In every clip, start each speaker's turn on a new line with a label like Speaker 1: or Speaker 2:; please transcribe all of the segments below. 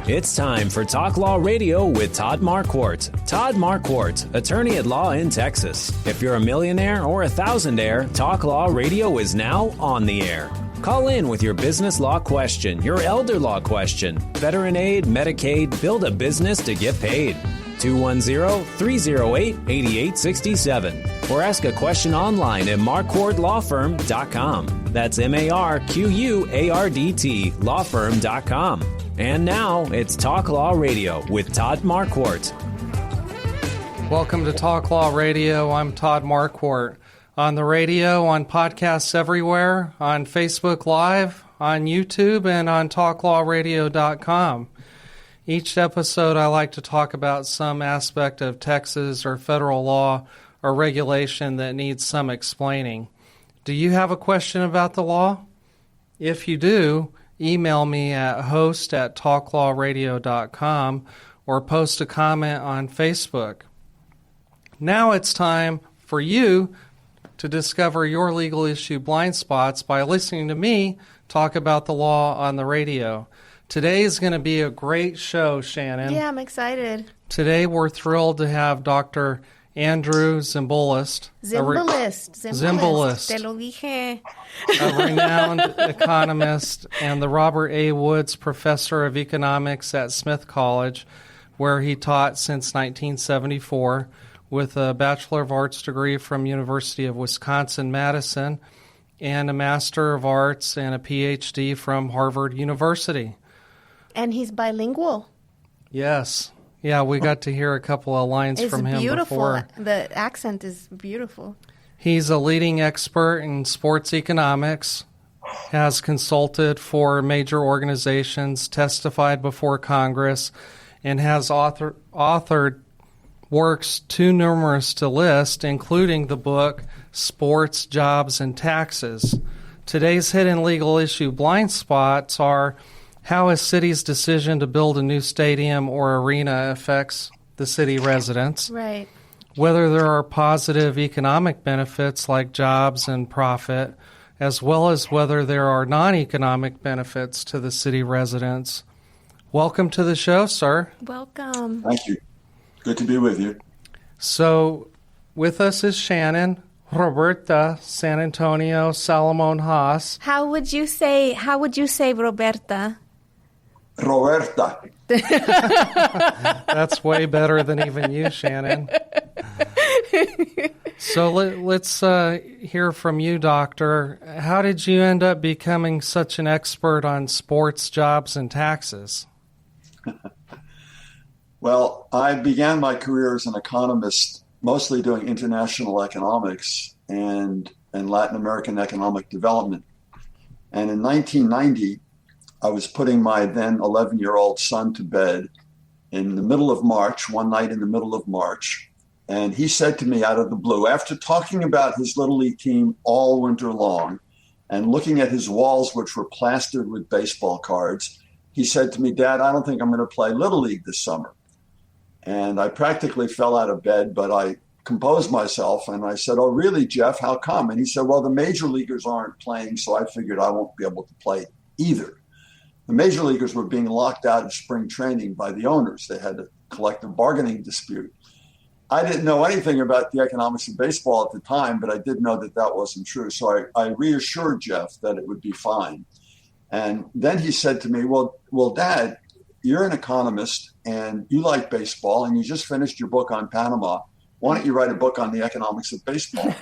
Speaker 1: It's time for Talk Law Radio with Todd Marquardt. Todd Marquardt, attorney at law in Texas. If you're a millionaire or a thousandaire, Talk Law Radio is now on the air. Call in with your business law question, your elder law question, veteran aid, Medicaid, build a business to get paid. 210-308-8867. Or ask a question online at marquardtlawfirm.com. That's MARQUARDT lawfirm.com. And now it's Talk Law Radio with Todd Marquardt.
Speaker 2: Welcome to Talk Law Radio. I'm Todd Marquardt. On the radio, on podcasts everywhere, on Facebook Live, on YouTube, and on talklawradio.com. Each episode, I like to talk about some aspect of Texas or federal law or regulation that needs some explaining. Do you have a question about the law? If you do, email me at host@talklawradio.com or post a comment on Facebook. Now it's time for you to discover your legal issue blind spots by listening to me talk about the law on the radio. Today is going to be a great show, Shannon.
Speaker 3: Yeah, I'm excited.
Speaker 2: Today we're thrilled to have Dr. Andrew Zimbalist.
Speaker 3: Zimbalist. Te lo dije.
Speaker 2: A renowned economist and the Robert A. Woods Professor of Economics at Smith College, where he taught since 1974, with a Bachelor of Arts degree from University of Wisconsin-Madison and a Master of Arts and a PhD from Harvard University.
Speaker 3: And he's bilingual.
Speaker 2: Yes. Yeah, we got to hear a couple of lines from him
Speaker 3: beautiful.
Speaker 2: Before.
Speaker 3: The accent is beautiful.
Speaker 2: He's a leading expert in sports economics, has consulted for major organizations, testified before Congress, and has authored works too numerous to list, including the book Sports, Jobs, and Taxes. Today's hidden legal issue blind spots are how a city's decision to build a new stadium or arena affects the city residents.
Speaker 3: Right.
Speaker 2: Whether there are positive economic benefits like jobs and profit, as well as whether there are non-economic benefits to the city residents. Welcome to the show, sir.
Speaker 3: Welcome.
Speaker 4: Thank you. Good to be with you.
Speaker 2: So, with us is Shannon Roberta San Antonio Salmon Haas.
Speaker 3: How would you say Roberta?
Speaker 4: Roberta.
Speaker 2: That's way better than even you, Shannon. So let's hear from you, Doctor. How did you end up becoming such an expert on sports, jobs, and taxes?
Speaker 4: Well, I began my career as an economist, mostly doing international economics and Latin American economic development. And in 1990, I was putting my then 11-year-old son to bed in the middle of March, one night in the middle of March. And he said to me out of the blue, after talking about his Little League team all winter long and looking at his walls, which were plastered with baseball cards, he said to me, "Dad, I don't think I'm going to play Little League this summer." And I practically fell out of bed, but I composed myself and I said, "Oh, really, Jeff? How come?" And he said, "Well, the major leaguers aren't playing, so I figured I won't be able to play either." The major leaguers were being locked out of spring training by the owners. They had a collective bargaining dispute. I didn't know anything about the economics of baseball at the time, but I did know that that wasn't true. So I reassured Jeff that it would be fine. And then he said to me, well, Dad, you're an economist and you like baseball and you just finished your book on Panama. Why don't you write a book on the economics of baseball?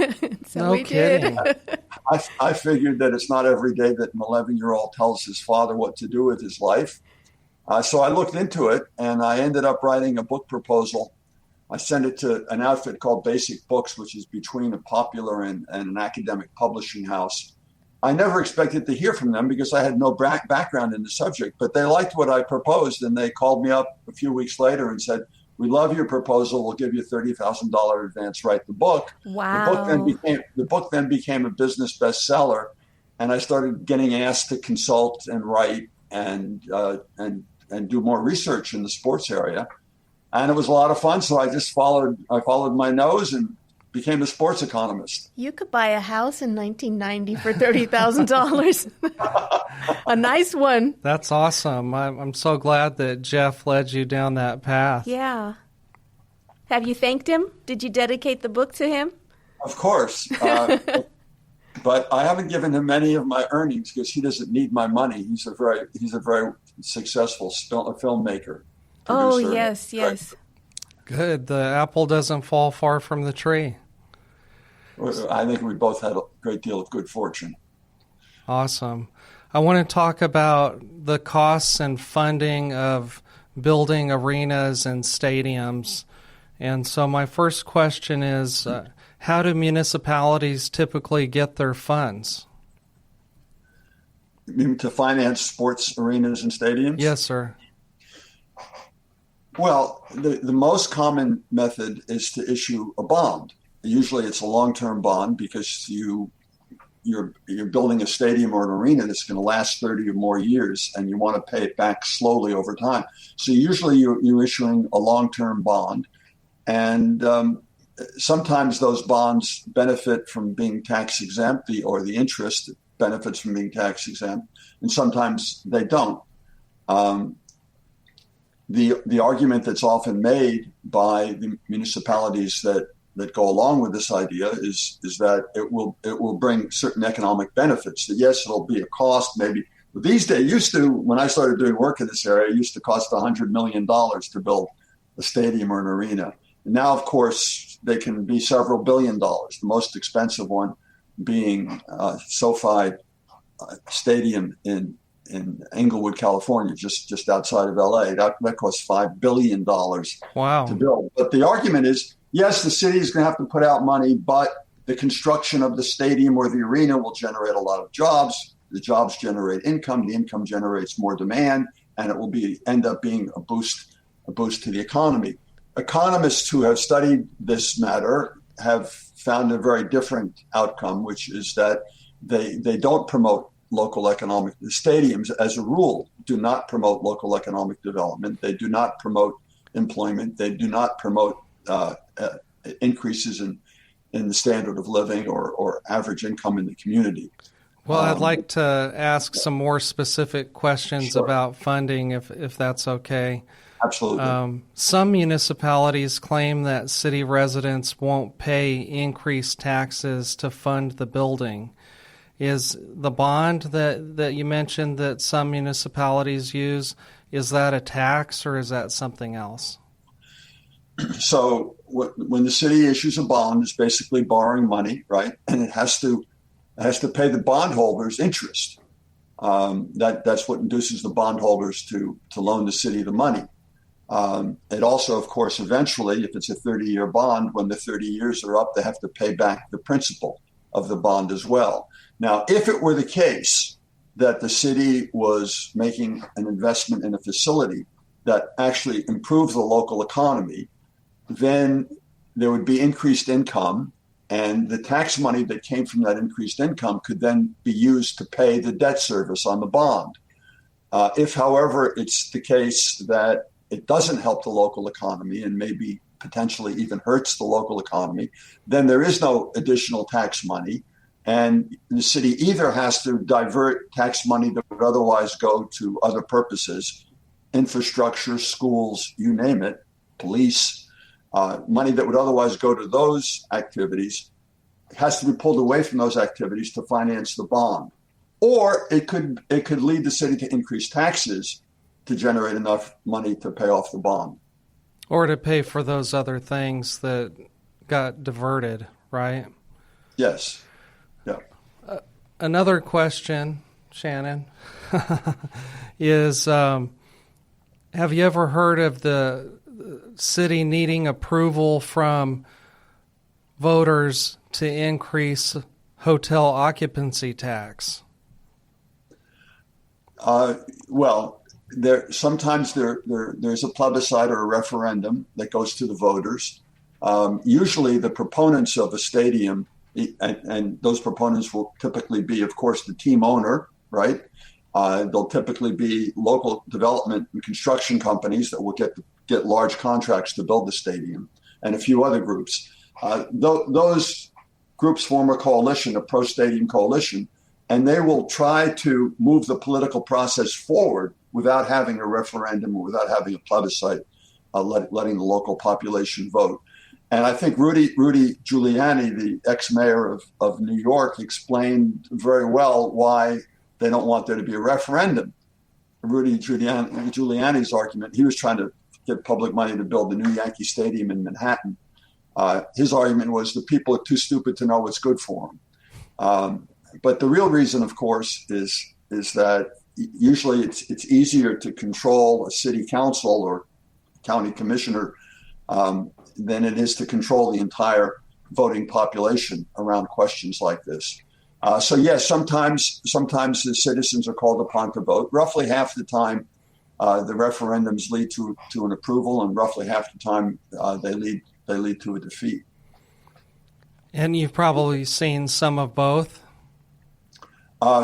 Speaker 2: No kidding.
Speaker 4: I figured that it's not every day that an 11-year-old tells his father what to do with his life. So I looked into it and I ended up writing a book proposal. I sent it to an outfit called Basic Books, which is between a popular and an academic publishing house. I never expected to hear from them because I had no background in the subject, but they liked what I proposed and they called me up a few weeks later and said, "We love your proposal. We'll give you $30,000 advance. Write the book."
Speaker 3: Wow.
Speaker 4: The book then became a business bestseller, and I started getting asked to consult and write and do more research in the sports area, and it was a lot of fun. So I followed my nose and became a sports economist.
Speaker 3: You could buy a house in 1990 for $30,000. A nice one.
Speaker 2: That's awesome. I'm so glad that Jeff led you down that path.
Speaker 3: Yeah. Have you thanked him? Did you dedicate the book to him?
Speaker 4: Of course. But I haven't given him any of my earnings because he doesn't need my money. He's a very successful filmmaker.
Speaker 3: Oh,
Speaker 4: producer.
Speaker 3: yes.
Speaker 2: Good. The apple doesn't fall far from the tree.
Speaker 4: I think we both had a great deal of good fortune.
Speaker 2: Awesome. I want to talk about the costs and funding of building arenas and stadiums. And so my first question is, how do municipalities typically get their funds?
Speaker 4: You mean to finance sports arenas and stadiums?
Speaker 2: Yes, sir.
Speaker 4: Well, the most common method is to issue a bond. Usually it's a long-term bond because you're building a stadium or an arena that's going to last 30 or more years, and you want to pay it back slowly over time. So usually you're issuing a long-term bond, and sometimes those bonds benefit from being tax exempt, or the interest benefits from being tax exempt, and sometimes they don't. The argument that's often made by the municipalities that go along with this idea is that it will bring certain economic benefits. That yes, it'll be a cost maybe. But these days, when I started doing work in this area, it used to cost $100 million to build a stadium or an arena. And now, of course, they can be several $billion. The most expensive one being SoFi Stadium in Inglewood, California, just outside of LA. That costs $5 billion to build. But the argument is, yes, the city is going to have to put out money, but the construction of the stadium or the arena will generate a lot of jobs. The jobs generate income. The income generates more demand, and it will end up being a boost to the economy. Economists who have studied this matter have found a very different outcome, which is that they don't promote local economic. The stadiums, as a rule, do not promote local economic development. They do not promote employment. They do not promote increases in the standard of living or average income in the community.
Speaker 2: Well, I'd like to ask some more specific questions about funding, if that's okay.
Speaker 4: Absolutely.
Speaker 2: Some municipalities claim that city residents won't pay increased taxes to fund the building. Is the bond that you mentioned that some municipalities use, is that a tax or is that something else?
Speaker 4: So when the city issues a bond, it's basically borrowing money, right? And it has to pay the bondholders interest. That's what induces the bondholders to loan the city the money. It also, of course, eventually, if it's a 30-year bond, when the 30 years are up, they have to pay back the principal of the bond as well. Now, if it were the case that the city was making an investment in a facility that actually improved the local economy, then there would be increased income, and the tax money that came from that increased income could then be used to pay the debt service on the bond. If, however, it's the case that it doesn't help the local economy and maybe potentially even hurts the local economy, then there is no additional tax money. And the city either has to divert tax money that would otherwise go to other purposes, infrastructure, schools, you name it, police, money that would otherwise go to those activities has to be pulled away from those activities to finance the bond. Or it could lead the city to increase taxes to generate enough money to pay off the bond.
Speaker 2: Or to pay for those other things that got diverted, right?
Speaker 4: Yes. Yeah.
Speaker 2: Another question, Shannon, is have you ever heard of the city needing approval from voters to increase hotel occupancy tax?
Speaker 4: Well, sometimes there's a plebiscite or a referendum that goes to the voters. Usually the proponents of a stadium, and those proponents will typically be, of course, the team owner, right? They'll typically be local development and construction companies that will get large contracts to build the stadium, and a few other groups. Those groups form a coalition, a pro-stadium coalition, and they will try to move the political process forward without having a referendum or without having a plebiscite, letting the local population vote. And I think Rudy Giuliani, the ex-mayor of New York, explained very well why they don't want there to be a referendum. Rudy Giuliani's argument, he was trying to get public money to build the new Yankee Stadium in Manhattan. His argument was the people are too stupid to know what's good for them. But the real reason, of course, is that usually it's easier to control a city council or county commissioner than it is to control the entire voting population around questions like this. So yes, sometimes the citizens are called upon to vote. Roughly half the time, the referendums lead to an approval, and roughly half the time they lead to a defeat. And
Speaker 2: you've probably seen some of both.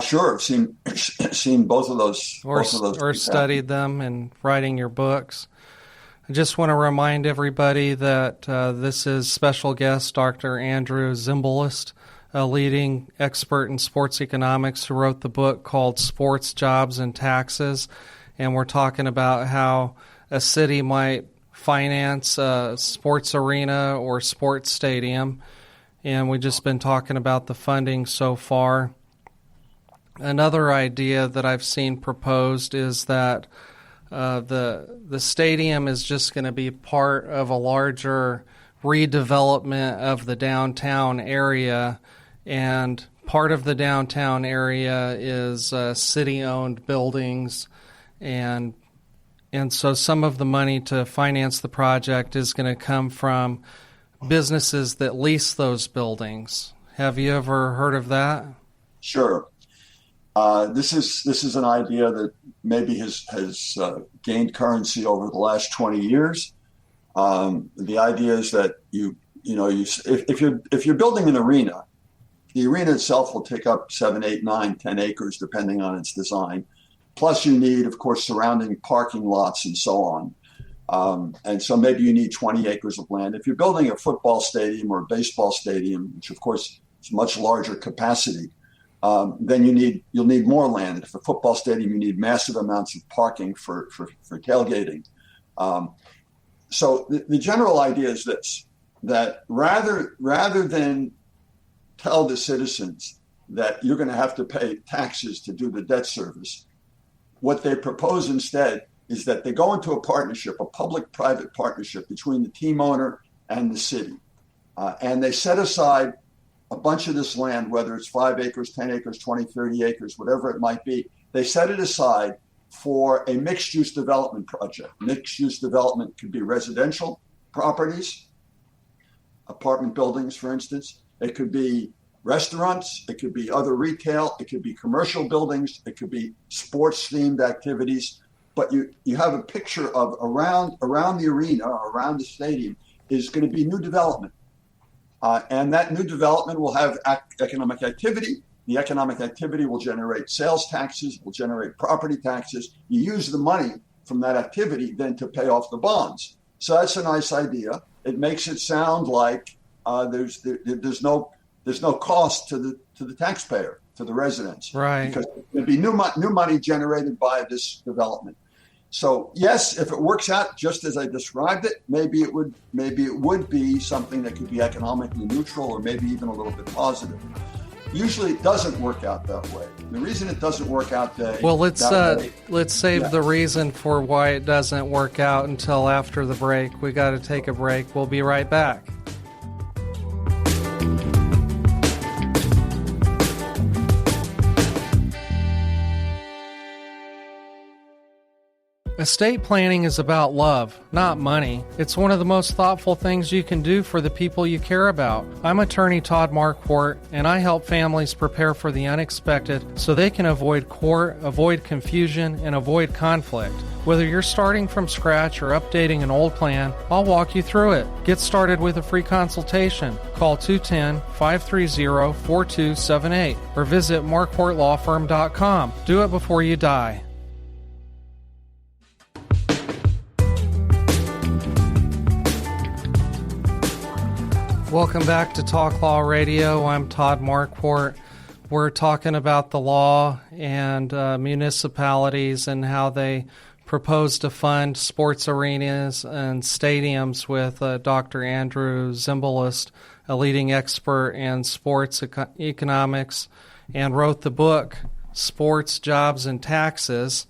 Speaker 4: Sure, I've seen both of those.
Speaker 2: Or studied them in writing your books. I just want to remind everybody that this is special guest Dr. Andrew Zimbalist, a leading expert in sports economics who wrote the book called Sports, Jobs, and Taxes. And we're talking about how a city might finance a sports arena or sports stadium. And we've just been talking about the funding so far. Another idea that I've seen proposed is that the stadium is just going to be part of a larger redevelopment of the downtown area, and part of the downtown area is city-owned buildings, and so some of the money to finance the project is going to come from businesses that lease those buildings. Have you ever heard of that?
Speaker 4: Sure. This is an idea that maybe has gained currency over the last 20 years. The idea is that if you're building an arena, the arena itself will take up 7, 8, 9, 10 acres depending on its design. Plus, you need, of course, surrounding parking lots and so on. And so maybe you need 20 acres of land. If you're building a football stadium or a baseball stadium, which of course is much larger capacity, then you'll need more land. If a football stadium, you need massive amounts of parking for tailgating. So the general idea is this, that rather than tell the citizens that you're going to have to pay taxes to do the debt service, what they propose instead is that they go into a partnership, a public-private partnership between the team owner and the city. And they set aside a bunch of this land, whether it's 5 acres, 10 acres, 20, 30 acres, whatever it might be, they set it aside for a mixed-use development project. Mixed-use development could be residential properties, apartment buildings, for instance. It could be restaurants. It could be other retail. It could be commercial buildings. It could be sports-themed activities. But you have a picture of around the arena, around the stadium, is going to be new development. And that new development will have economic activity. The economic activity will generate sales taxes, will generate property taxes. You use the money from that activity then to pay off the bonds. So that's a nice idea. It makes it sound like there's no cost to the taxpayer, to the residents,
Speaker 2: right? Because
Speaker 4: there'd be new money generated by this development. So yes, if it works out just as I described it, maybe it would be something that could be economically neutral or maybe even a little bit positive. Usually it doesn't work out that way. The reason it doesn't work out that way,
Speaker 2: let's save the reason for why it doesn't work out until after the break. We got to take a break. We'll be right back. Estate planning is about love, not money. It's one of the most thoughtful things you can do for the people you care about. I'm attorney Todd Marquardt, and I help families prepare for the unexpected so they can avoid court, avoid confusion, and avoid conflict. Whether you're starting from scratch or updating an old plan, I'll walk you through it. Get started with a free consultation. Call 210-530-4278 or visit marquardtlawfirm.com. Do it before you die. Welcome back to Talk Law Radio. I'm Todd Marquardt. We're talking about the law and municipalities and how they propose to fund sports arenas and stadiums with Dr. Andrew Zimbalist, a leading expert in sports economics, and wrote the book Sports, Jobs, and Taxes.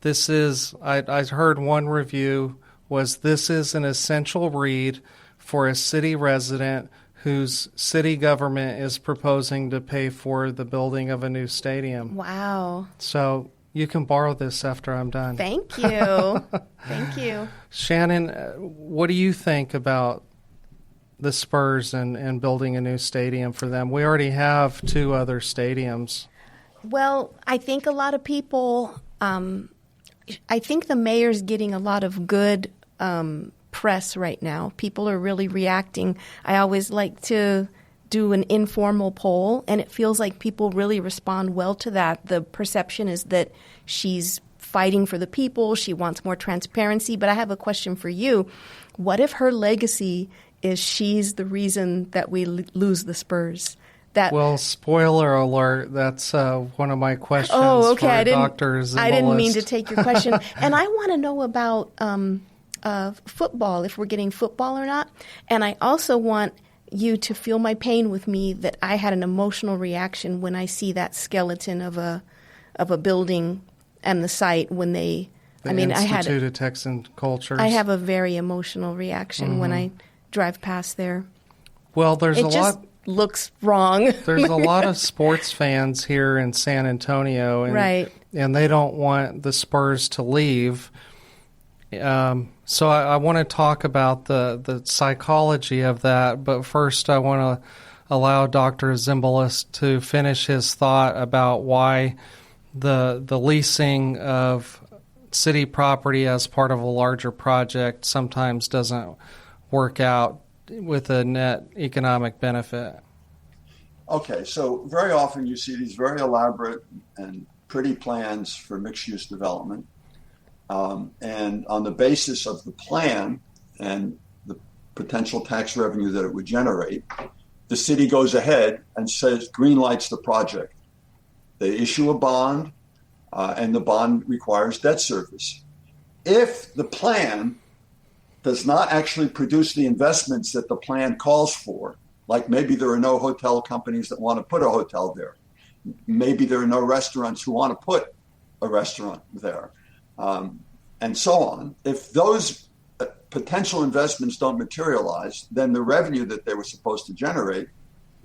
Speaker 2: This is, I heard one review, this is an essential read for a city resident whose city government is proposing to pay for the building of a new stadium.
Speaker 3: Wow.
Speaker 2: So you can borrow this after I'm done.
Speaker 3: Thank you. Thank you.
Speaker 2: Shannon, what do you think about the Spurs and building a new stadium for them? We already have 2 other stadiums.
Speaker 3: Well, I think a lot of people, I think the mayor's getting a lot of good press right now. People are really reacting. I always like to do an informal poll, and it feels like people really respond well to that. The perception is that she's fighting for the people. She wants more transparency. But I have a question for you. What if her legacy is she's the reason that we lose the Spurs?
Speaker 2: Well, spoiler alert, that's one of my questions
Speaker 3: for
Speaker 2: Dr. Zimbalist.
Speaker 3: I didn't mean to take your question. And I want to know about football, if we're getting football or not. And I also want you to feel my pain with me that I had an emotional reaction when I see that skeleton of a building and the site when they
Speaker 2: Institute of Texan Cultures.
Speaker 3: I have a very emotional reaction when I drive past there.
Speaker 2: Well, there's
Speaker 3: it just looks wrong.
Speaker 2: There's a lot of sports fans here in San Antonio, and they don't want the Spurs to leave. So I want to talk about the psychology of that, but first I want to allow Dr. Zimbalist to finish his thought about why the leasing of city property as part of a larger project sometimes doesn't work out with a net economic benefit.
Speaker 4: Okay, so very often you see these very elaborate and pretty plans for mixed-use development. And on the basis of the plan and the potential tax revenue that it would generate, the city goes ahead and says, green lights the project. They issue a bond, and the bond requires debt service. If the plan does not actually produce the investments that the plan calls for, like maybe there are no hotel companies that want to put a hotel there, maybe there are no restaurants who want to put a restaurant there, and so on. If those potential investments don't materialize, then the revenue that they were supposed to generate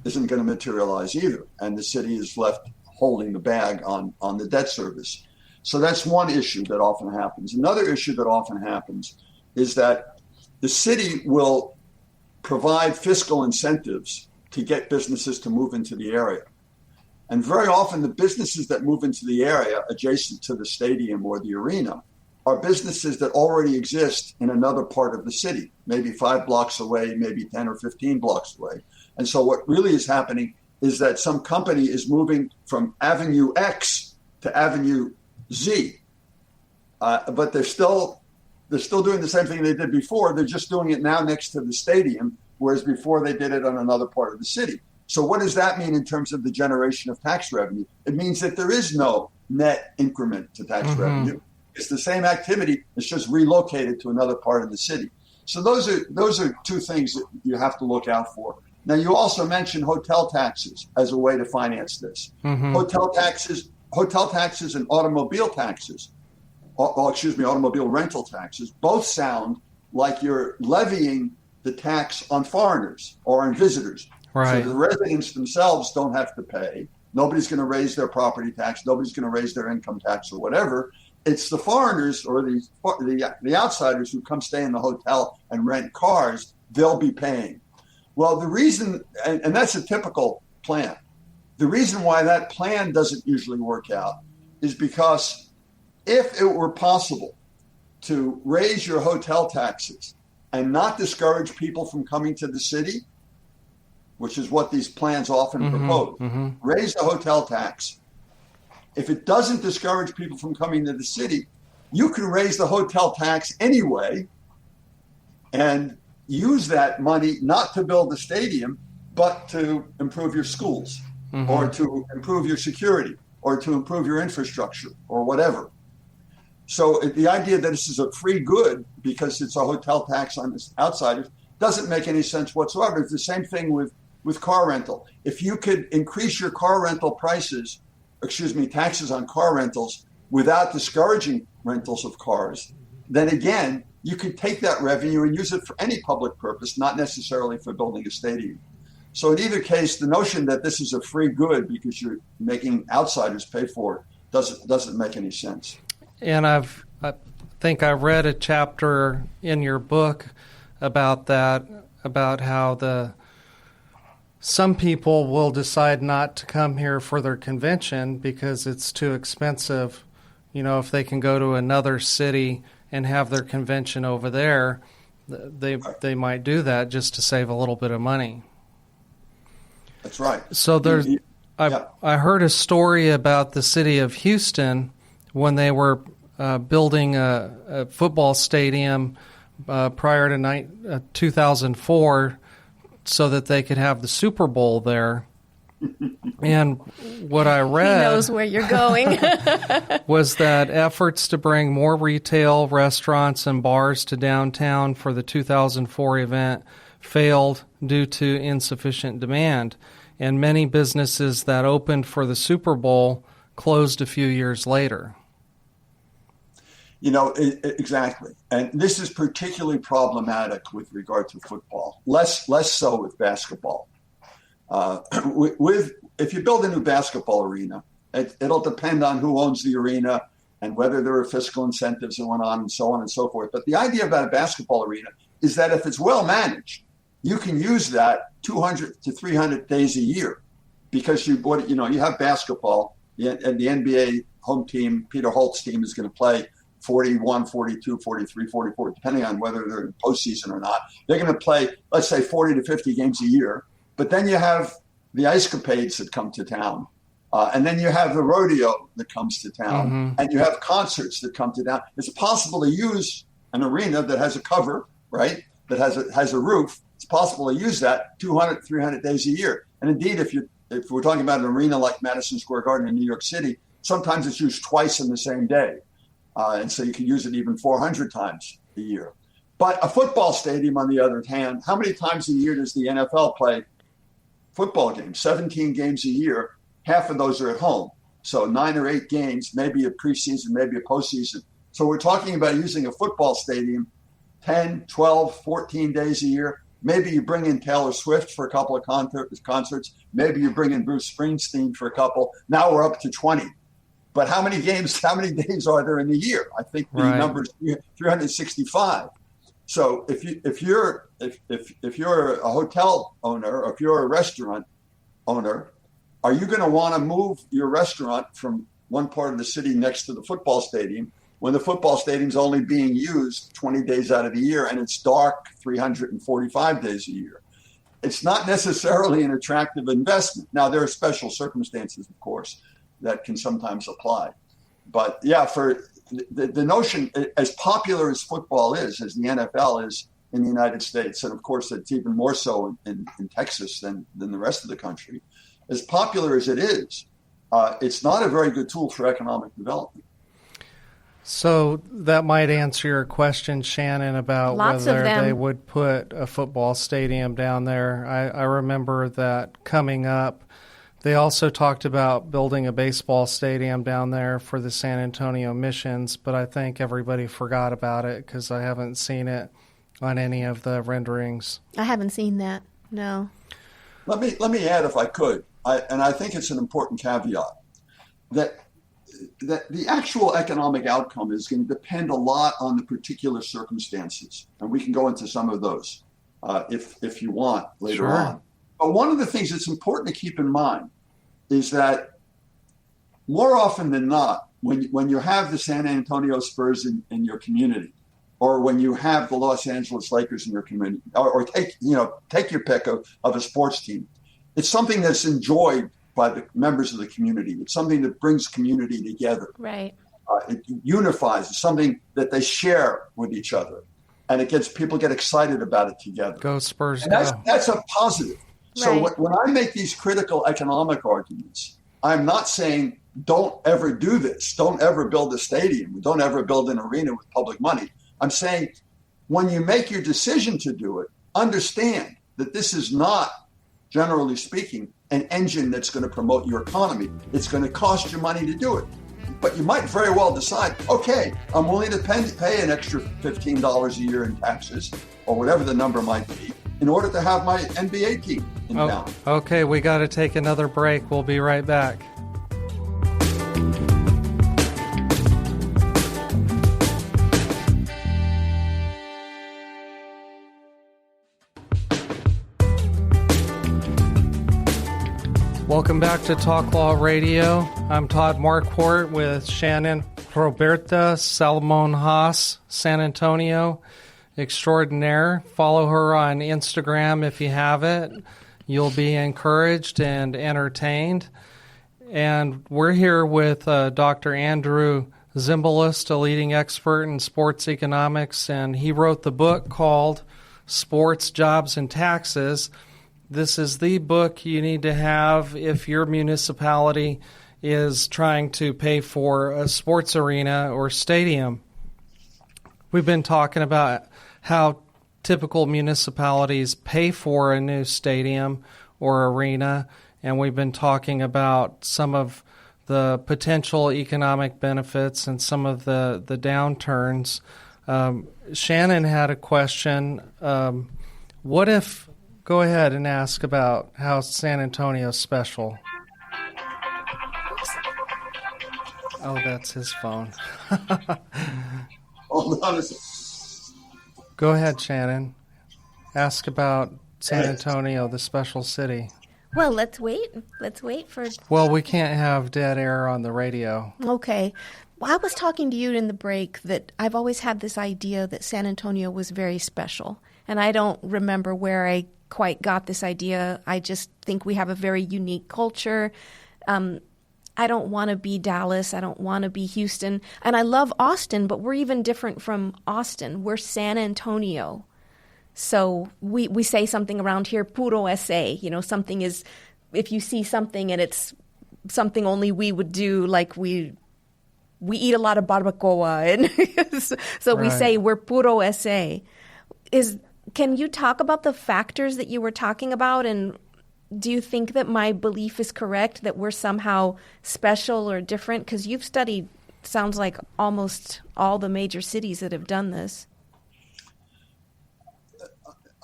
Speaker 4: isn't going to materialize either, and the city is left holding the bag on the debt service. So that's one issue that often happens. Another issue that often happens is that the city will provide fiscal incentives to get businesses to move into the area. And very often the businesses that move into the area adjacent to the stadium or the arena are businesses that already exist in another part of the city, maybe 5 blocks away, maybe 10 or 15 blocks away. And so what really is happening is that some company is moving from Avenue X to Avenue Z, but they're still doing the same thing they did before. They're just doing it now next to the stadium, whereas before they did it on another part of the city. So what does that mean in terms of the generation of tax revenue? It means that there is no net increment to tax revenue. It's the same activity. It's just relocated to another part of the city. So those are 2 things that you have to look out for. Now, you also mentioned hotel taxes as a way to finance this. Hotel taxes and automobile taxes, automobile rental taxes, both sound like you're levying the tax on foreigners or on visitors.
Speaker 2: Right.
Speaker 4: So the residents themselves don't have to pay. Nobody's going to raise their property tax. Nobody's going to raise their income tax or whatever. It's the foreigners or the outsiders who come stay in the hotel and rent cars, they'll be paying. Well, the reason, and that's a typical plan, the reason why that plan doesn't usually work out is because if it were possible to raise your hotel taxes and not discourage people from coming to the city, which is what these plans often propose, raise the hotel tax. If it doesn't discourage people from coming to the city, you can raise the hotel tax anyway, and use that money not to build the stadium, but to improve your schools, or to improve your security, or to improve your infrastructure, or whatever. So the idea that this is a free good because it's a hotel tax on outsiders doesn't make any sense whatsoever. It's the same thing with car rental. If you could increase your car rental taxes on car rentals without discouraging rentals of cars, then again, you could take that revenue and use it for any public purpose, not necessarily for building a stadium. So in either case, the notion that this is a free good because you're making outsiders pay for it doesn't make any sense.
Speaker 2: And I think I read a chapter in your book about that, about how some people will decide not to come here for their convention because it's too expensive. You know, if they can go to another city and have their convention over there, they might do that just to save a little bit of money.
Speaker 4: That's right.
Speaker 2: So I heard a story about the city of Houston when they were building a football stadium prior to 2004 so that they could have the Super Bowl there. And what I read,
Speaker 3: he knows where you're going,
Speaker 2: was that efforts to bring more retail, restaurants, and bars to downtown for the 2004 event failed due to insufficient demand. And many businesses that opened for the Super Bowl closed a few years later.
Speaker 4: You know, exactly. And this is particularly problematic with regard to football, less so with basketball. If you build a new basketball arena, it'll depend on who owns the arena and whether there are fiscal incentives and on and so on and so forth. But the idea about a basketball arena is that if it's well managed, you can use that 200 to 300 days a year because you have basketball, and the NBA home team, Peter Holt's team, is going to play 41, 42, 43, 44, depending on whether they're in postseason or not. They're going to play, let's say, 40 to 50 games a year. But then you have the ice capades that come to town. And then you have the rodeo that comes to town. And you have concerts that come to town. It's possible to use an arena that has a cover, right, that has a roof. It's possible to use that 200, 300 days a year. And indeed, if we're talking about an arena like Madison Square Garden in New York City, sometimes it's used twice in the same day. And so you can use it even 400 times a year. But a football stadium, on the other hand, how many times a year does the NFL play football games? 17 games a year. Half of those are at home. So 9 or 8 games, maybe a preseason, maybe a postseason. So we're talking about using a football stadium 10, 12, 14 days a year. Maybe you bring in Taylor Swift for a couple of concerts. Maybe you bring in Bruce Springsteen for a couple. Now we're up to 20. But how many days are there in the year? I think the number is 365. So if you're a hotel owner, or if you're a restaurant owner, are you going to want to move your restaurant from one part of the city next to the football stadium when the football stadium's only being used 20 days out of the year and it's dark 345 days a year? It's not necessarily an attractive investment. Now, there are special circumstances, of course, that can sometimes apply. But yeah, for the notion, as popular as football is, as the NFL is in the United States, and of course it's even more so in Texas than the rest of the country, as popular as it is, it's not a very good tool for economic development.
Speaker 2: So that might answer your question, Shannon, about whether they would put a football stadium down there. I remember that coming up. They also talked about building a baseball stadium down there for the San Antonio Missions, but I think everybody forgot about it because I haven't seen it on any of the renderings.
Speaker 3: I haven't seen that, no.
Speaker 4: Let me add, if I could, and I think it's an important caveat, that the actual economic outcome is going to depend a lot on the particular circumstances, and we can go into some of those if you want later on. But one of the things that's important to keep in mind is that more often than not, when you have the San Antonio Spurs in your community, or when you have the Los Angeles Lakers in your community, or take your pick of a sports team, it's something that's enjoyed by the members of the community. It's something that brings community together.
Speaker 3: Right.
Speaker 4: It unifies. It's something that they share with each other. and people get excited about it together.
Speaker 2: Go Spurs,
Speaker 4: and
Speaker 2: go.
Speaker 4: That's a positive. So
Speaker 3: Right.
Speaker 4: when I make these critical economic arguments, I'm not saying don't ever do this. Don't ever build a stadium. Don't ever build an arena with public money. I'm saying when you make your decision to do it, understand that this is not, generally speaking, an engine that's going to promote your economy. It's going to cost you money to do it. But you might very well decide, okay, I'm willing to pay an extra $15 a year in taxes, or whatever the number might be, in order to have my NBA team in town.
Speaker 2: Okay, we got to take another break. We'll be right back. Welcome back to Talk Law Radio. I'm Todd Marquardt with Shannon Roberta Salmon Haas, San Antonio extraordinaire. Follow her on Instagram if you haven't. You'll be encouraged and entertained. And we're here with Dr. Andrew Zimbalist, a leading expert in sports economics, and he wrote the book called Sports, Jobs, and Taxes. This is the book you need to have if your municipality is trying to pay for a sports arena or stadium. We've been talking about how typical municipalities pay for a new stadium or arena, and we've been talking about some of the potential economic benefits and some of the downturns. Shannon had a question. What if... Go ahead and ask about how San Antonio's special. Oh, that's his phone.
Speaker 4: Hold on a second.
Speaker 2: Go ahead, Shannon. Ask about San Antonio, the special city.
Speaker 3: Well, let's wait. Let's wait for...
Speaker 2: Well, we can't have dead air on the radio.
Speaker 3: Okay. Well, I was talking to you in the break that I've always had this idea that San Antonio was very special. And I don't remember where I quite got this idea. I just think we have a very unique culture. I don't want to be Dallas. I don't want to be Houston. And I love Austin, but we're even different from Austin. We're San Antonio. So we say something around here, puro ese. You know, something is, if you see something and it's something only we would do, like we eat a lot of barbacoa. And so we say we're puro ese. Can you talk about the factors that you were talking about, and do you think that my belief is correct, that we're somehow special or different? Because you've studied, sounds like, almost all the major cities that have done this.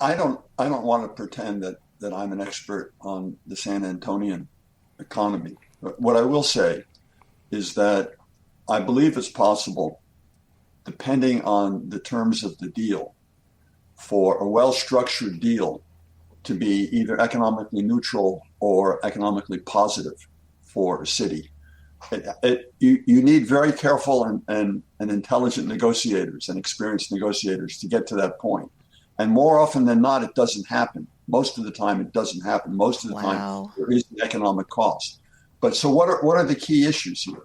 Speaker 4: I don't want to pretend that I'm an expert on the San Antonian economy. But what I will say is that I believe it's possible, depending on the terms of the deal, for a well-structured deal to be either economically neutral or economically positive for a city. You need very careful and intelligent negotiators and experienced negotiators to get to that point. And more often than not, it doesn't happen. Most of the time, it doesn't happen. Most of the time, there is an economic cost. But so what are the key issues here?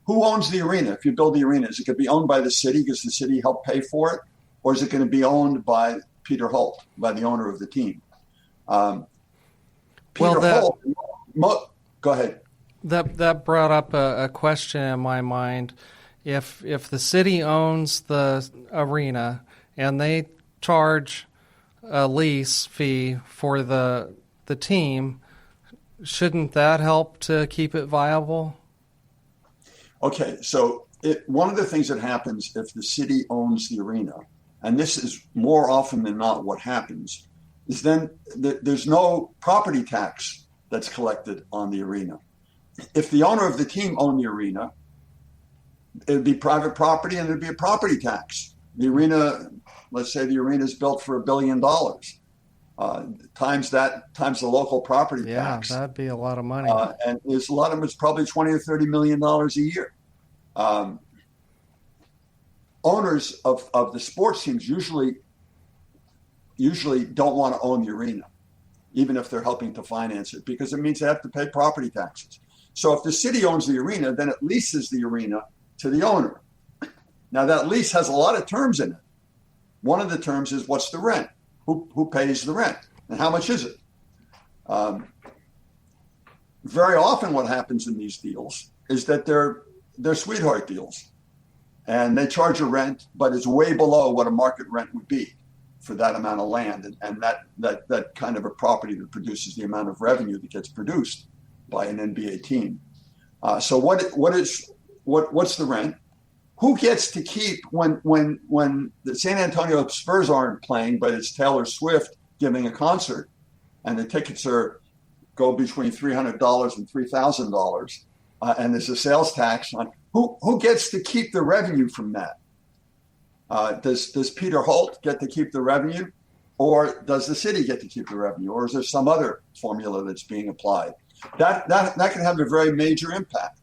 Speaker 4: Who owns the arena? If you build the arena, is it going to be owned by the city because the city helped pay for it? Or is it going to be owned by Peter Holt, by the owner of the team? Go ahead.
Speaker 2: That brought up a question in my mind. If the city owns the arena and they charge a lease fee for the team, shouldn't that help to keep it viable?
Speaker 4: Okay, so one of the things that happens if the city owns the arena, and this is more often than not what happens, is then there's no property tax that's collected on the arena. If the owner of the team owned the arena, it would be private property and there'd be a property tax. The arena, let's say the arena is built for $1 billion, times the local property tax.
Speaker 2: Yeah, that'd be a lot of money.
Speaker 4: And there's a lot of them, it's probably $20 or $30 million a year. Owners of the sports teams usually don't want to own the arena, even if they're helping to finance it, because it means they have to pay property taxes. So if the city owns the arena, then it leases the arena to the owner. Now that lease has a lot of terms in it. One of the terms is what's the rent? Who pays the rent? And how much is it? Very often what happens in these deals is that they're sweetheart deals. And they charge a rent, but it's way below what a market rent would be for that amount of land and that kind of a property that produces the amount of revenue that gets produced by an NBA team. So what's the rent? Who gets to keep when the San Antonio Spurs aren't playing, but it's Taylor Swift giving a concert, and the tickets go between $300 and $3,000, and there's a sales tax on who gets to keep the revenue from that? Does Peter Holt get to keep the revenue, or does the city get to keep the revenue, or is there some other formula that's being applied? That can have a very major impact.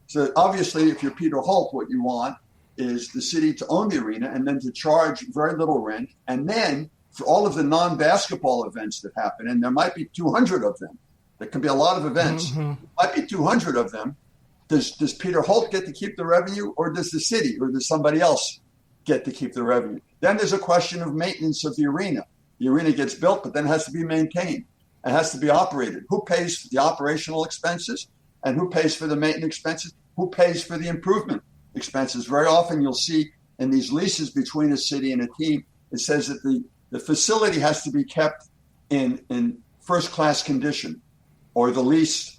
Speaker 4: So obviously, if you're Peter Holt, what you want is the city to own the arena and then to charge very little rent. And then for all of the non-basketball events that happen, and there might be 200 of them, there can be a lot of events, might be 200 of them. Does Peter Holt get to keep the revenue, or does the city, or does somebody else get to keep the revenue? Then there's a question of maintenance of the arena. The arena gets built, but then has to be maintained. It has to be operated. Who pays for the operational expenses, and who pays for the maintenance expenses? Who pays for the improvement expenses? Very often you'll see in these leases between a city and a team, it says that the facility has to be kept in first-class condition, or the lease,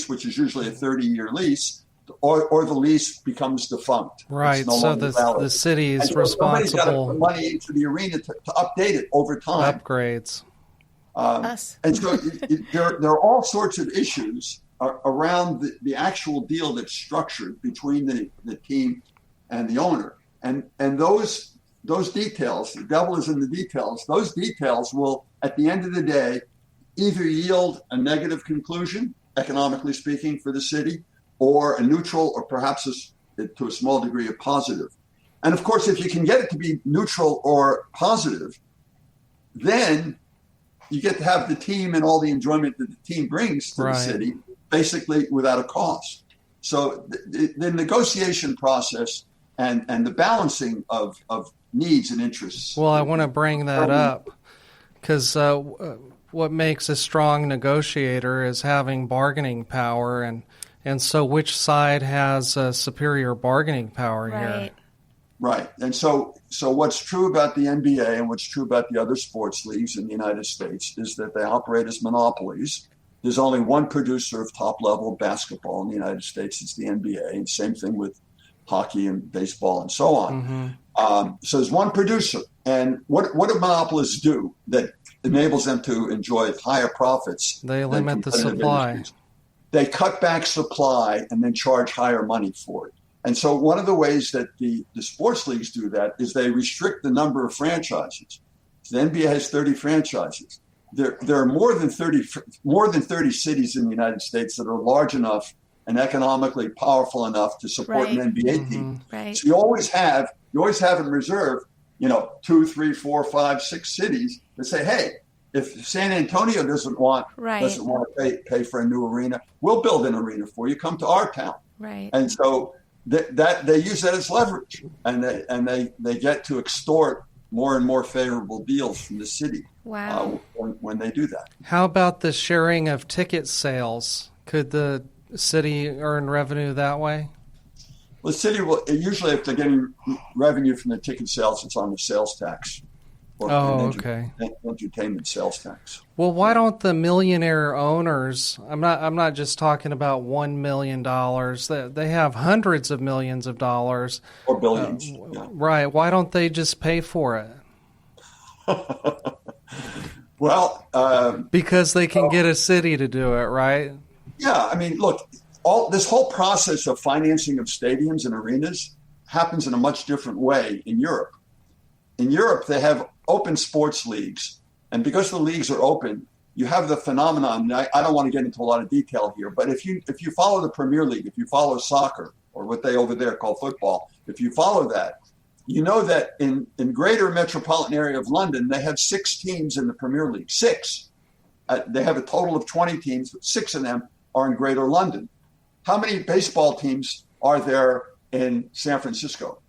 Speaker 4: which is usually a 30-year lease, or the lease becomes defunct.
Speaker 2: Right,
Speaker 4: no
Speaker 2: so the city is responsible.
Speaker 4: Somebody's got to put money into the arena to update it over time.
Speaker 2: Upgrades.
Speaker 4: And so there are all sorts of issues around the actual deal that's structured between the team and the owner. And those details, the devil is in the details, those details will, at the end of the day, either yield a negative conclusion, economically speaking, for the city, or a neutral, or perhaps to a small degree, a positive. And of course, if you can get it to be neutral or positive, then you get to have the team and all the enjoyment that the team brings to the city, basically without a cost. So the negotiation process and the balancing of needs and interests.
Speaker 2: Well, I want to bring that up because what makes a strong negotiator is having bargaining power, and so which side has superior bargaining power here?
Speaker 4: Right. And so what's true about the NBA and what's true about the other sports leagues in the United States is that they operate as monopolies. There's only one producer of top-level basketball in the United States. It's the NBA, and same thing with hockey and baseball and so on. So there's one producer. And what do monopolists do that enables them to enjoy higher profits?
Speaker 2: They limit the supply.
Speaker 4: Industries? They cut back supply and then charge higher money for it. And so one of the ways that the sports leagues do that is they restrict the number of franchises. So the NBA has 30 franchises. There are more than 30 cities in the United States that are large enough and economically powerful enough to support an NBA team.
Speaker 3: Right.
Speaker 4: So you always have in reserve, 2, 3, 4, 5, 6 cities that say, hey, if San Antonio doesn't want to pay for a new arena, we'll build an arena for you. Come to our town.
Speaker 3: Right.
Speaker 4: And so that they use that as leverage, and they get to extort more and more favorable deals from the city.
Speaker 3: Wow.
Speaker 4: When they do that.
Speaker 2: How about the sharing of ticket sales? Could the city earn revenue that way?
Speaker 4: Well, the city will usually, if they're getting revenue from the ticket sales, it's on the sales tax. Entertainment sales tax.
Speaker 2: Well, why don't the millionaire owners? I'm not just talking about $1 million. They have hundreds of millions of dollars
Speaker 4: or billions.
Speaker 2: Right? Why don't they just pay for it?
Speaker 4: Well,
Speaker 2: because they can get a city to do it, right?
Speaker 4: Yeah, I mean, look, this whole process of financing of stadiums and arenas happens in a much different way in Europe. In Europe, they have open sports leagues, and because the leagues are open, you have the phenomenon. I don't want to get into a lot of detail here, but if you follow the Premier League, if you follow soccer, or what they over there call football, if you follow that, you know that in greater metropolitan area of London, they have 6 teams in the Premier League. 6. They have a total of 20 teams, but 6 of them are in greater London. How many baseball teams are there in San Francisco?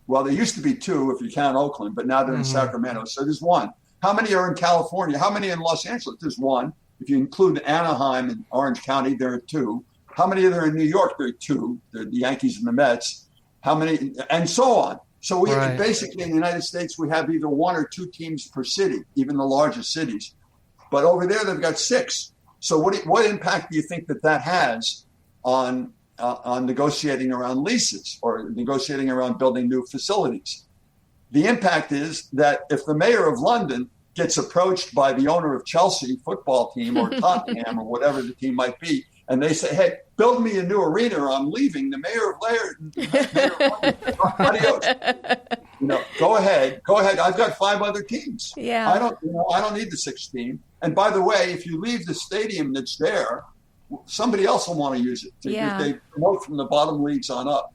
Speaker 4: Well, there used to be 2 if you count Oakland, but now they're in Sacramento. So there's 1. How many are in California? How many in Los Angeles? There's 1. If you include Anaheim and Orange County, there are 2. How many are there in New York? There are 2. There are the Yankees and the Mets. How many? And so on. So we basically in the United States, we have either 1 or 2 teams per city, even the largest cities. But over there, they've got 6. So what impact do you think that has on negotiating around leases or negotiating around building new facilities? The impact is that if the mayor of London gets approached by the owner of Chelsea football team or Tottenham or whatever the team might be, and they say, hey, build me a new arena or I'm leaving, the mayor of London, adios. Go ahead. I've got 5 other teams.
Speaker 3: Yeah.
Speaker 4: I don't need the 6th team. And by the way, if you leave the stadium that's there, somebody else will want to use it. They promote from the bottom leagues on up.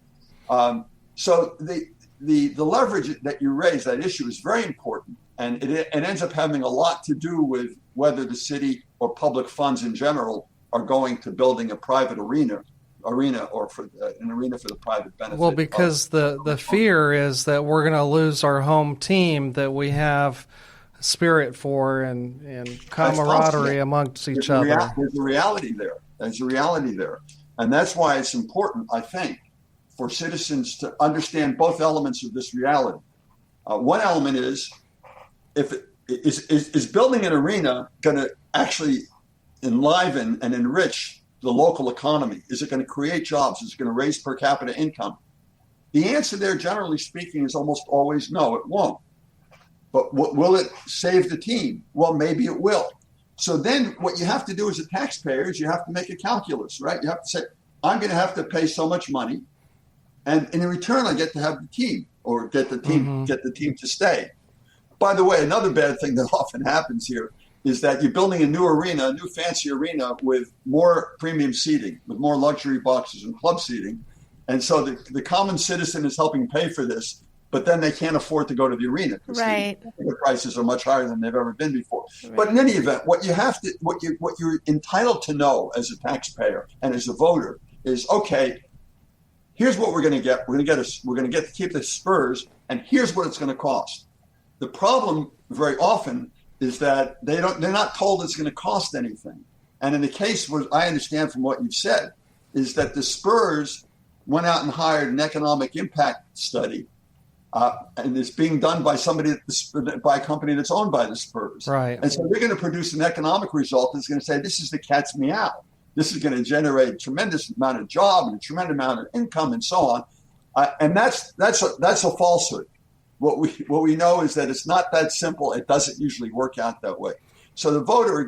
Speaker 4: So the leverage that you raise, that issue is very important. And it ends up having a lot to do with whether the city or public funds in general are going to building a private arena or for an arena for the private benefit.
Speaker 2: Well, because the fear is that we're going to lose our home team that we have spirit for and camaraderie amongst each other.
Speaker 4: There's a reality there. And that's why it's important, I think, for citizens to understand both elements of this reality. One element is, is building an arena going to actually enliven and enrich the local economy? Is it going to create jobs? Is it going to raise per capita income? The answer there, generally speaking, is almost always no, it won't. But will it save the team? Well, maybe it will. So then what you have to do as a taxpayer is you have to make a calculus, right? You have to say, I'm going to have to pay so much money, and in return, I get to have the team or get the team to stay. By the way, another bad thing that often happens here is that you're building a new fancy arena with more premium seating, with more luxury boxes and club seating. And so the common citizen is helping pay for this, but then they can't afford to go to the arena because the prices are much higher than they've ever been before. Right. But in any event, what you're entitled to know as a taxpayer and as a voter is, okay, here's what we're going to get. We're going to get to keep the Spurs, and here's what it's going to cost. The problem very often is that they're not told it's going to cost anything. And in the case, what I understand from what you've said, is that the Spurs went out and hired an economic impact study, and it's being done by by a company that's owned by the Spurs.
Speaker 2: Right.
Speaker 4: And so they're going to produce an economic result that's going to say, this is the cat's meow. This is going to generate a tremendous amount of job and a tremendous amount of income and so on. And that's a falsehood. What we know is that it's not that simple. It doesn't usually work out that way. So the voter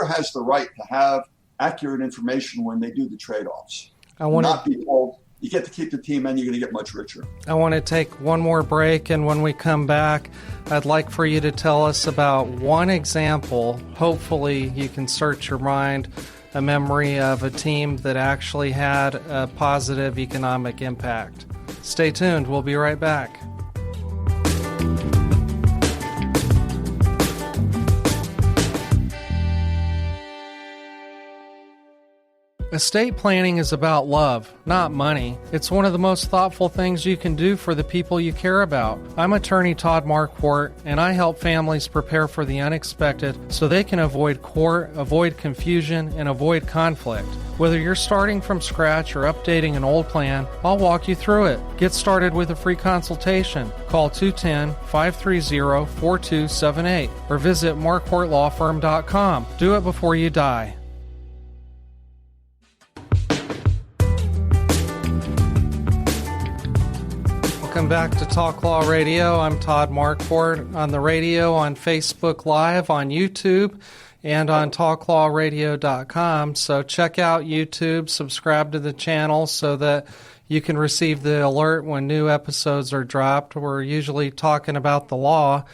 Speaker 4: has the right to have accurate information when they do the trade-offs. Not be told, you get to keep the team and you're going to get much richer.
Speaker 2: I want to take one more break, and when we come back, I'd like for you to tell us about one example. Hopefully you can search your mind, a memory of a team that actually had a positive economic impact. Stay tuned. We'll be right back. Estate planning is about love, not money. It's one of the most thoughtful things you can do for the people you care about. I'm attorney Todd Marquardt, and I help families prepare for the unexpected so they can avoid court, avoid confusion, and avoid conflict. Whether you're starting from scratch or updating an old plan, I'll walk you through it. Get started with a free consultation. Call 210-530-4278 or visit marquardtlawfirm.com. Do it before you die. Welcome back to Talk Law Radio. I'm Todd Marquardt, on the radio, on Facebook Live, on YouTube, and on talklawradio.com. So check out YouTube, subscribe to the channel so that you can receive the alert when new episodes are dropped. We're usually talking about the law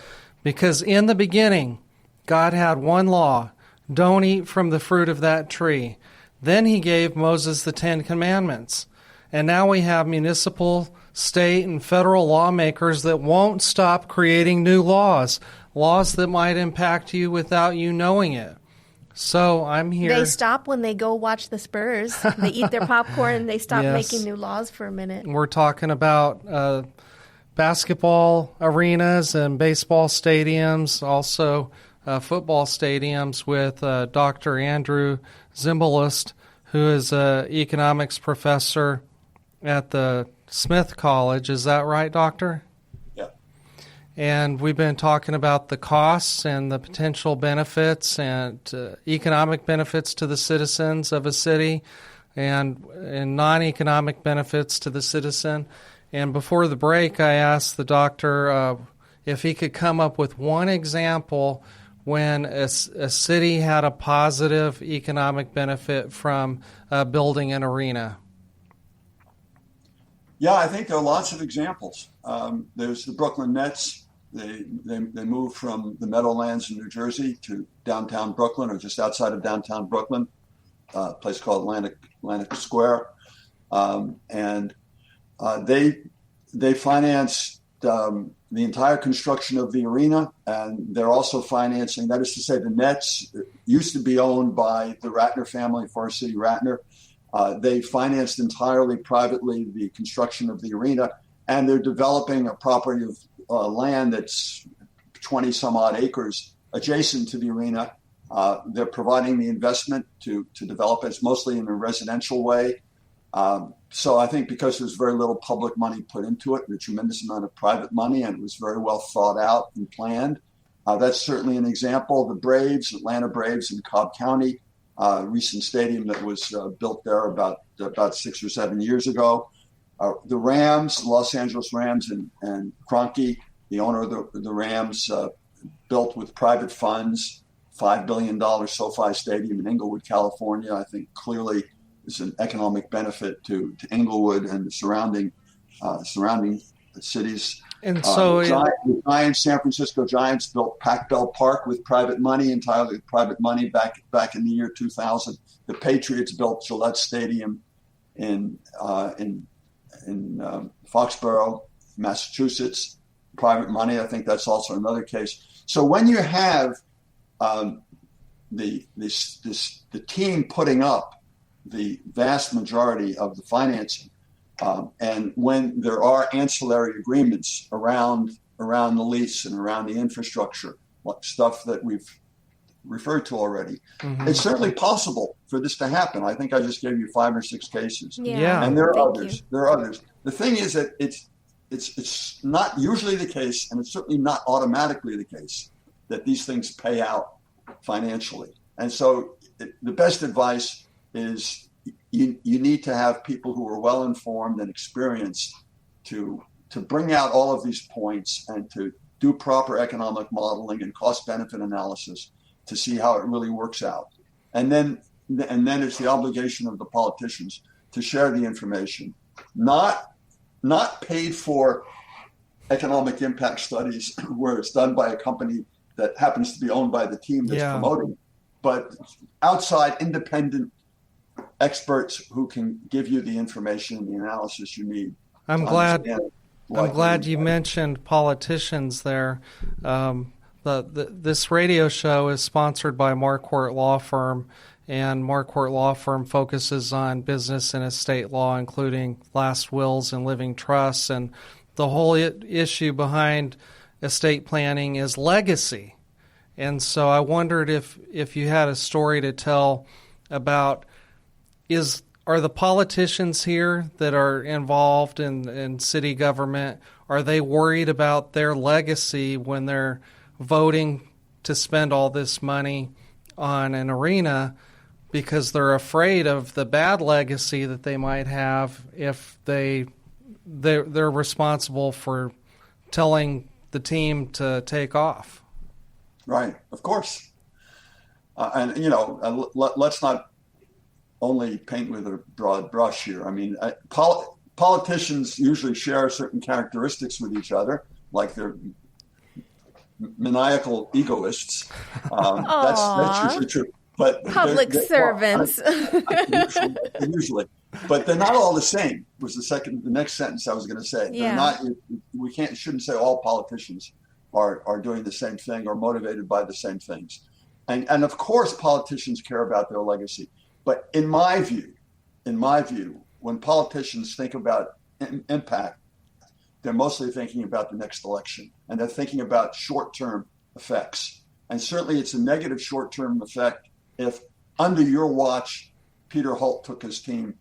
Speaker 2: because in the beginning, God had one law: don't eat from the fruit of that tree. Then he gave Moses the 10 Commandments. And now we have municipal, state, and federal lawmakers that won't stop creating new laws that might impact you without you knowing it. So I'm here.
Speaker 3: They stop when they go watch the Spurs. They eat their popcorn and they stop making new laws for a minute.
Speaker 2: We're talking about basketball arenas and baseball stadiums, also football stadiums with Dr. Andrew Zimbalist, who is an economics professor at the Smith College. Is that right, Doctor?
Speaker 4: Yeah.
Speaker 2: And we've been talking about the costs and the potential benefits and economic benefits to the citizens of a city and non-economic benefits to the citizen. And before the break, I asked the doctor if he could come up with one example when a city had a positive economic benefit from building an arena.
Speaker 4: Yeah, I think there are lots of examples. There's the Brooklyn Nets. They moved from the Meadowlands in New Jersey to downtown Brooklyn, or just outside of downtown Brooklyn, a place called Atlantic Square, and they financed the entire construction of the arena, and they're also financing. That is to say, the Nets used to be owned by the Ratner family, Forest City Ratner. They financed entirely privately the construction of the arena, and they're developing a property of land that's 20 some odd acres adjacent to the arena. They're providing the investment to develop it. It's mostly in a residential way. So I think because there's very little public money put into it, a tremendous amount of private money, and it was very well thought out and planned. That's certainly an example. The Braves, Atlanta Braves in Cobb County, recent stadium that was built there about 6 or 7 years ago. The Rams, Los Angeles Rams, and Kroenke, the owner of the Rams, built with private funds, $5 billion SoFi Stadium in Inglewood, California. I think clearly is an economic benefit to Inglewood and the surrounding cities.
Speaker 2: And so
Speaker 4: the Giants, San Francisco Giants, built Pac-Bell Park with private money, entirely with private money back in the year 2000. The Patriots built Gillette Stadium in Foxborough, Massachusetts, private money. I think that's also another case. So when you have the team putting up the vast majority of the financing, and when there are ancillary agreements around the lease and around the infrastructure, stuff that we've referred to already, it's certainly possible for this to happen. I think I just gave you 5 or 6 cases.
Speaker 2: Yeah.
Speaker 4: And there are others. There are others. The thing is that it's not usually the case, and it's certainly not automatically the case, that these things pay out financially. And so the best advice is you need to have people who are well informed and experienced to bring out all of these points and to do proper economic modeling and cost benefit analysis to see how it really works out. And then it's the obligation of the politicians to share the information, not paid for economic impact studies where it's done by a company that happens to be owned by the team that's promoting, but outside independent experts who can give you the information and the analysis you need.
Speaker 2: I'm glad you mentioned politicians there. This radio show is sponsored by Marquardt Law Firm, and Marquardt Law Firm focuses on business and estate law, including last wills and living trusts. And the whole issue behind estate planning is legacy. And so I wondered if you had a story to tell about, are the politicians here that are involved in city government, are they worried about their legacy when they're voting to spend all this money on an arena because they're afraid of the bad legacy that they might have if they're responsible for telling the team to take off?
Speaker 4: Right, of course. Let's not only paint with a broad brush here. I mean, politicians usually share certain characteristics with each other, like they're maniacal egoists. That's usually true. But
Speaker 3: public servants.
Speaker 4: Usually. But they're not all the same, was the next sentence I was going to say.
Speaker 3: Yeah.
Speaker 4: They're not, shouldn't say all politicians are doing the same thing or motivated by the same things. And of course, politicians care about their legacy. But in my view, when politicians think about impact, they're mostly thinking about the next election, and they're thinking about short-term effects. And certainly it's a negative short-term effect if under your watch, Peter Holt took his team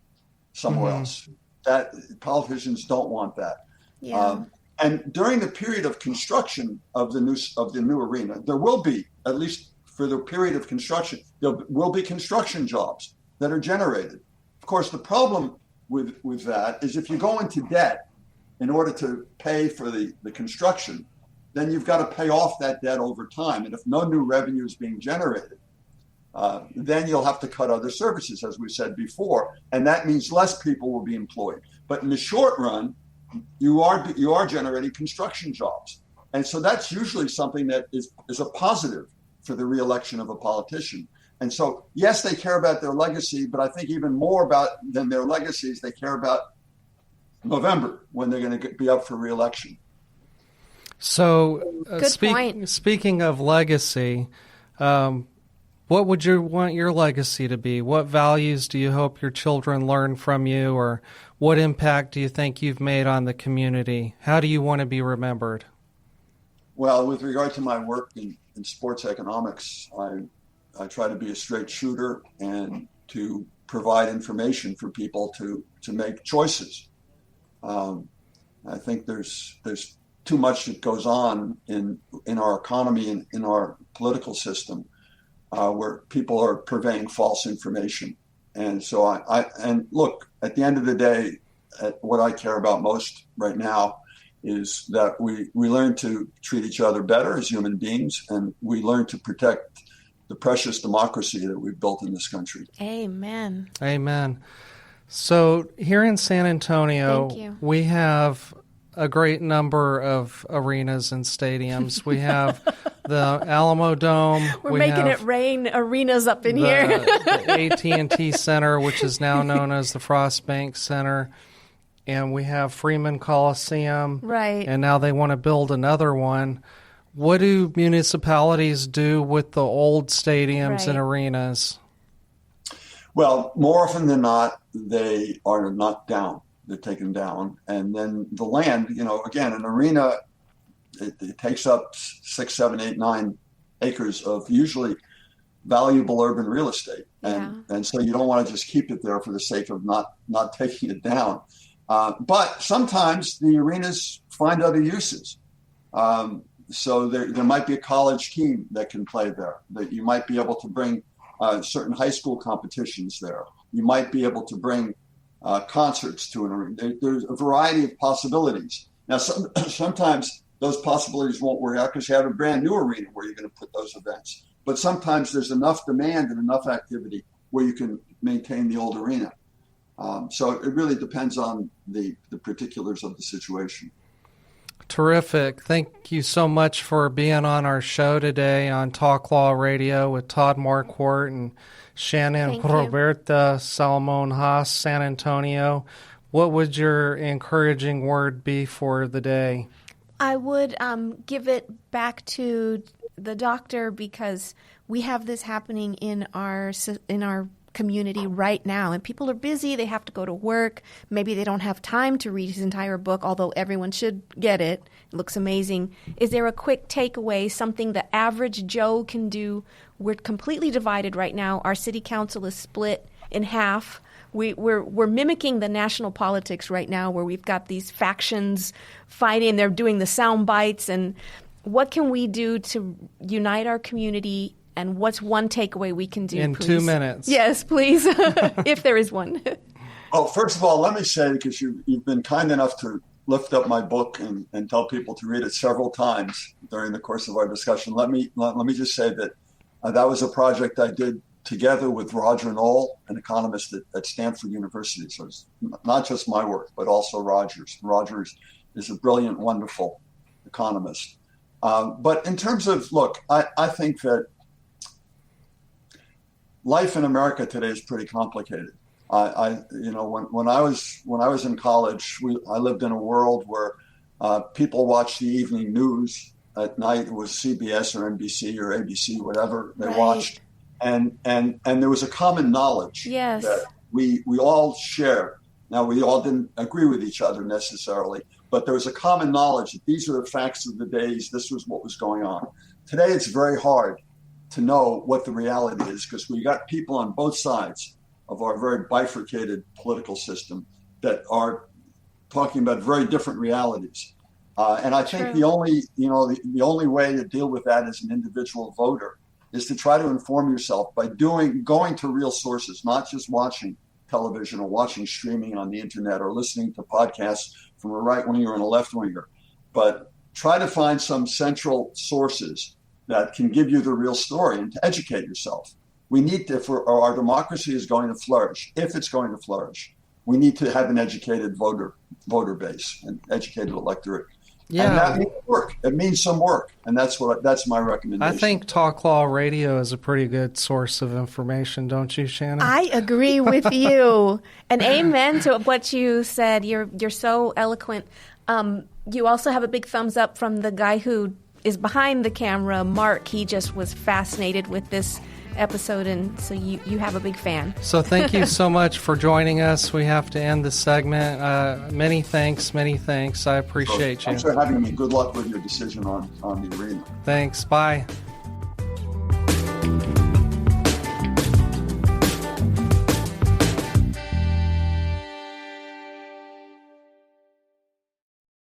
Speaker 4: somewhere else. That politicians don't want that.
Speaker 3: Yeah.
Speaker 4: And during the period of construction of the new arena, there will be, at least for the period of construction, there will be construction jobs that are generated. Of course, the problem with that is if you go into debt in order to pay for the construction, then you've got to pay off that debt over time. And if no new revenue is being generated, then you'll have to cut other services, as we said before, and that means less people will be employed. But in the short run, you are generating construction jobs, and so that's usually something that is a positive for the reelection of a politician. And so, yes, they care about their legacy, but I think even more than their legacies, they care about November when they're going to be up for reelection.
Speaker 2: So,
Speaker 3: Good point.
Speaker 2: Speaking of legacy, what would you want your legacy to be? What values do you hope your children learn from you, or what impact do you think you've made on the community? How do you want to be remembered?
Speaker 4: Well, with regard to my work in sports economics, I try to be a straight shooter and to provide information for people to make choices. I think there's too much that goes on in our economy and in our political system where people are purveying false information. And so and look, at the end of the day, what I care about most right now is that we learn to treat each other better as human beings, and we learn to protect the precious democracy that we've built in this country.
Speaker 3: Amen.
Speaker 2: Amen. So here in San Antonio, we have a great number of arenas and stadiums. We have the Alamo Dome.
Speaker 3: We're making it rain arenas up in here.
Speaker 2: The AT&T Center, which is now known as the Frost Bank Center. And we have Freeman Coliseum.
Speaker 3: Right.
Speaker 2: And now they want to build another one. What do municipalities do with the old stadiums and arenas? Well,
Speaker 4: more often than not, they are knocked down. They're taken down. And then the land, again, an arena, it takes up 6, 7, 8, 9 acres of usually valuable urban real estate. And so you don't want to just keep it there for the sake of not taking it down. But sometimes the arenas find other uses. So there might be a college team that can play there, that you might be able to bring certain high school competitions there. You might be able to bring concerts to an arena. There's a variety of possibilities. Now, sometimes those possibilities won't work out because you have a brand new arena where you're going to put those events. But sometimes there's enough demand and enough activity where you can maintain the old arena. So it really depends on the particulars of the situation.
Speaker 2: Terrific. Thank you so much for being on our show today on Talk Law Radio with Todd Marquardt and Shannon Roberta Salmon Haas, San Antonio. What would your encouraging word be for the day?
Speaker 3: I would give it back to the doctor, because we have this happening in our community right now, and people are busy. They have to go to work. Maybe they don't have time to read his entire book, although everyone should get it. It looks amazing. Is there a quick takeaway, something the average Joe can do? We're completely divided right now. Our city council is split in half. We're mimicking the national politics right now, where we've got these factions fighting. They're doing the sound bites. And what can we do to unite our community? And what's one takeaway we can do,
Speaker 2: in
Speaker 3: please?
Speaker 2: 2 minutes?
Speaker 3: Yes, please, if there is one.
Speaker 4: Well, first of all, let me say, because you've been kind enough to lift up my book and tell people to read it several times during the course of our discussion. Let me just say that that was a project I did together with Roger Knoll, an economist at Stanford University. So it's not just my work, but also Roger's. Roger is a brilliant, wonderful economist. But in terms of, look, I think that life in America today is pretty complicated. When I was in college, I lived in a world where people watched the evening news at night. It was CBS or NBC or ABC, whatever they watched, and there was a common knowledge that we all share Now, we all didn't agree with each other necessarily, but there was a common knowledge that these are the facts of the days. This was what was going on. Today, it's very hard to know what the reality is because we got people on both sides of our very bifurcated political system that are talking about very different realities. And I think the only way to deal with that as an individual voter is to try to inform yourself by going to real sources, not just watching television or watching streaming on the internet or listening to podcasts from a right winger and a left winger, but try to find some central sources that can give you the real story and to educate yourself. We need to, if our democracy is going to flourish, if it's going to flourish, we need to have an educated voter base, an educated electorate.
Speaker 2: Yeah,
Speaker 4: and that means work. It means some work, and that's my recommendation.
Speaker 2: I think Talk Law Radio is a pretty good source of information, don't you, Shannon?
Speaker 3: I agree with you, and amen to what you said. You're so eloquent. You also have a big thumbs up from the guy who is behind the camera, Mark. He just was fascinated with this episode, and so you have a big fan. So
Speaker 2: thank you so much for joining us. We have to end the segment. Many thanks. I appreciate you.
Speaker 4: Thanks for having me. Good luck with your decision on the arena.
Speaker 2: Thanks. Bye.